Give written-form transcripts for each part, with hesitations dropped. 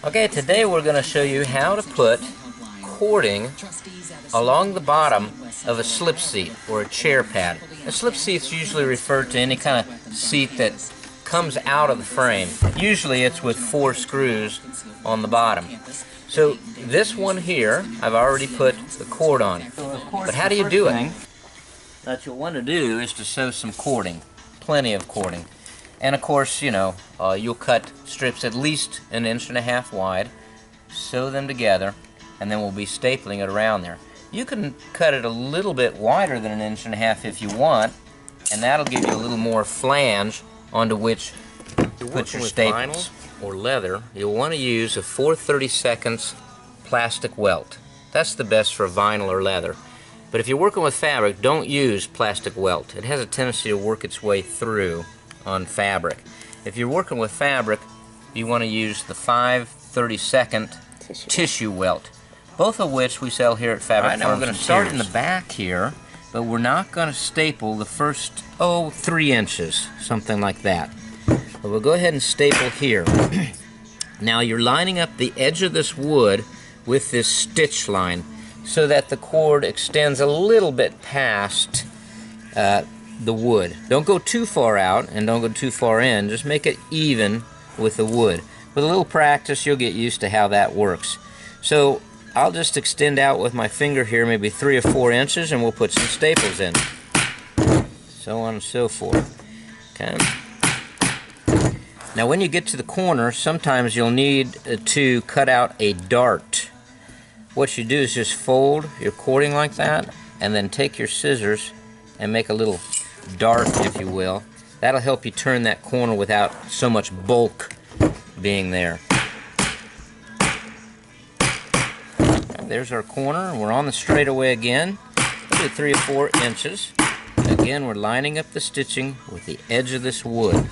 Okay, today we're going to show you how to put cording along the bottom of a slip seat or a chair pad. A slip seat is usually referred to any kind of seat that comes out of the frame. Usually it's with 4 screws on the bottom. So this one here, I've already put the cord on. But how do you do it? What you'll want to do is to sew some cording, plenty of cording. And of course, you know, you'll cut strips at least 1.5 inches wide, sew them together, and then we'll be stapling it around there. You can cut it a little bit wider than 1.5 inches if you want, and that'll give you a little more flange onto which to put your staples. Vinyl or leather, you'll want to use a 4/32 plastic welt. That's the best for vinyl or leather. But if you're working with fabric, don't use plastic welt. It has a tendency to work its way through on fabric. If you're working with fabric, you want to use the 5/32 tissue welt, both of which we sell here at Fabric Farms. Now we're going to start in the back here, but we're not going to staple the first 3 inches, something like that. But we'll go ahead and staple here. Now you're lining up the edge of this wood with this stitch line so that the cord extends a little bit past the wood. Don't go too far out and don't go too far in. Just make it even with the wood. With a little practice, you'll get used to how that works. So I'll just extend out with my finger here maybe 3 or 4 inches, and we'll put some staples in. So on and so forth. Okay. Now when you get to the corner, sometimes you'll need to cut out a dart. What you do is just fold your cording like that, and then take your scissors and make a little dart, if you will. That'll help you turn that corner without so much bulk being there. There's our corner. We're on the straightaway again. Maybe 3 or 4 inches. Again, we're lining up the stitching with the edge of this wood.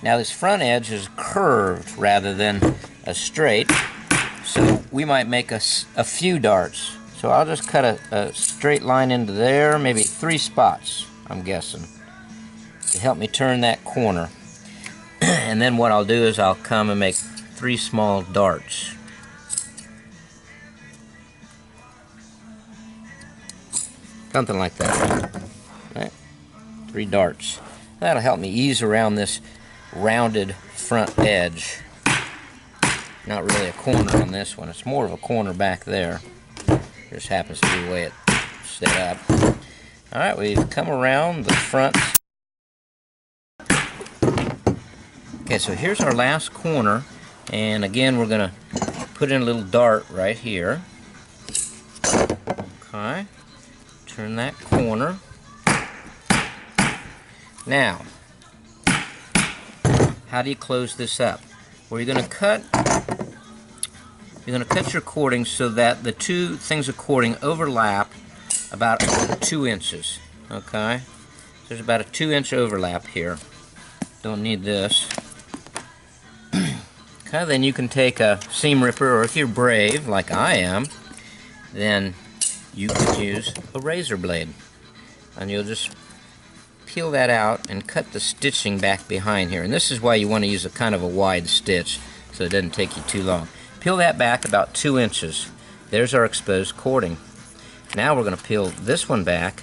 Now this front edge is curved rather than a straight, so we might make a few darts. So I'll just cut a straight line into there, maybe 3 spots, I'm guessing, to help me turn that corner. And then what I'll do is I'll come and make 3 small darts. Something like that. Right? 3 darts. That'll help me ease around this rounded front edge. Not really a corner on this one. It's more of a corner back there. Just happens to be the way it's set up. Alright, we've come around the front. Okay, so here's our last corner. And again, we're going to put in a little dart right here. Okay. Turn that corner. Now, how do you close this up? Well, you're going to cut your cording so that the 2 things of cording overlap about 2 inches. Okay? So there's about a 2-inch overlap here. Don't need this. Okay, then you can take a seam ripper, or if you're brave, like I am, then you can use a razor blade. And you'll just peel that out and cut the stitching back behind here. And this is why you want to use a kind of a wide stitch, so it doesn't take you too long. Peel that back about 2 inches. There's our exposed cording. Now we're going to peel this one back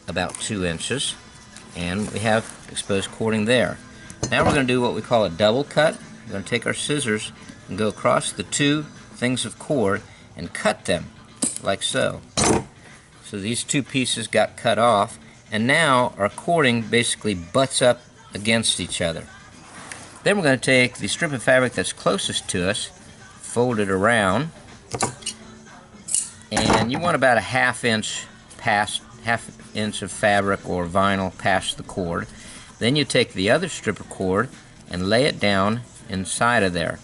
about 2 inches, and we have exposed cording there. Now we're going to do what we call a double cut. We're going to take our scissors and go across the 2 things of cord and cut them like so. So these 2 pieces got cut off, and now our cording basically butts up against each other. Then we're going to take the strip of fabric that's closest to us, fold it around, and you want about a half inch of fabric or vinyl past the cord. Then you take the other strip of cord and lay it down inside of there.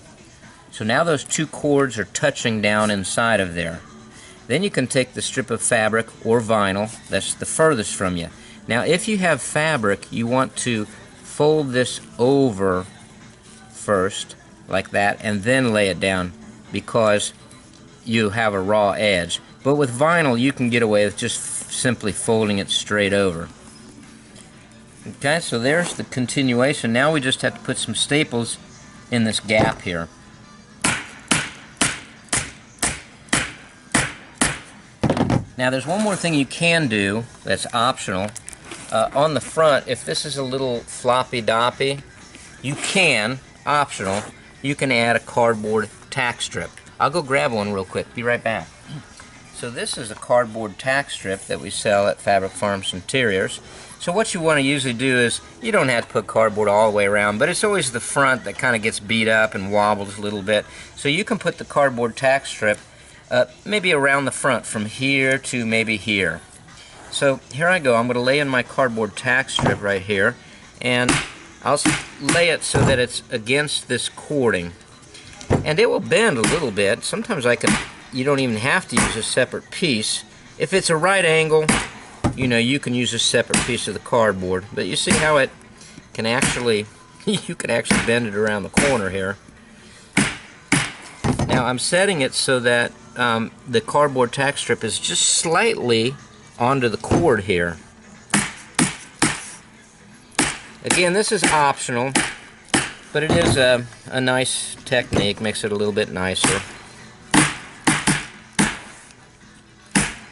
So now those 2 cords are touching down inside of there. Then you can take the strip of fabric or vinyl that's the furthest from you. Now if you have fabric, you want to fold this over first, like that, and then lay it down, because you have a raw edge. But with vinyl, you can get away with just simply folding it straight over. Okay, so there's the continuation. Now we just have to put some staples in this gap here. Now there's one more thing you can do that's optional. On the front, if this is a little floppy-doppy, you can, optional, you can add a cardboard tack strip. I'll go grab one real quick. Be right back. So this is a cardboard tack strip that we sell at Fabric Farms Interiors. So what you want to usually do is, you don't have to put cardboard all the way around, but it's always the front that kind of gets beat up and wobbles a little bit. So you can put the cardboard tack strip maybe around the front from here to maybe here. So here I go. I'm going to lay in my cardboard tack strip right here, and I'll lay it so that it's against this cording. And it will bend a little bit. Sometimes you don't even have to use a separate piece. If it's a right angle, you can use a separate piece of the cardboard. But you see how it can actually, you can actually bend it around the corner here. Now I'm setting it so that the cardboard tack strip is just slightly onto the cord here. Again, this is optional, but it is a nice technique, makes it a little bit nicer.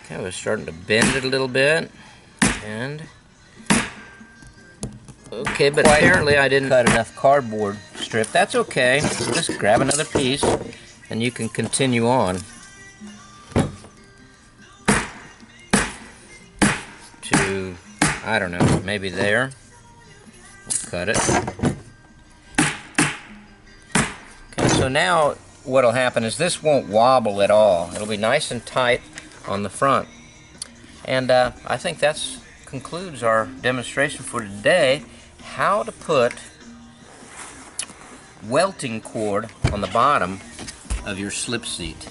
Okay, we're starting to bend it a little bit, and okay, but apparently I didn't cut enough cardboard strip. That's okay. Just grab another piece, and you can continue on to, I don't know, maybe there. Cut it. Okay, so now what'll happen is this won't wobble at all. It'll be nice and tight on the front. And I think that concludes our demonstration for today. How to put welting cord on the bottom of your slip seat.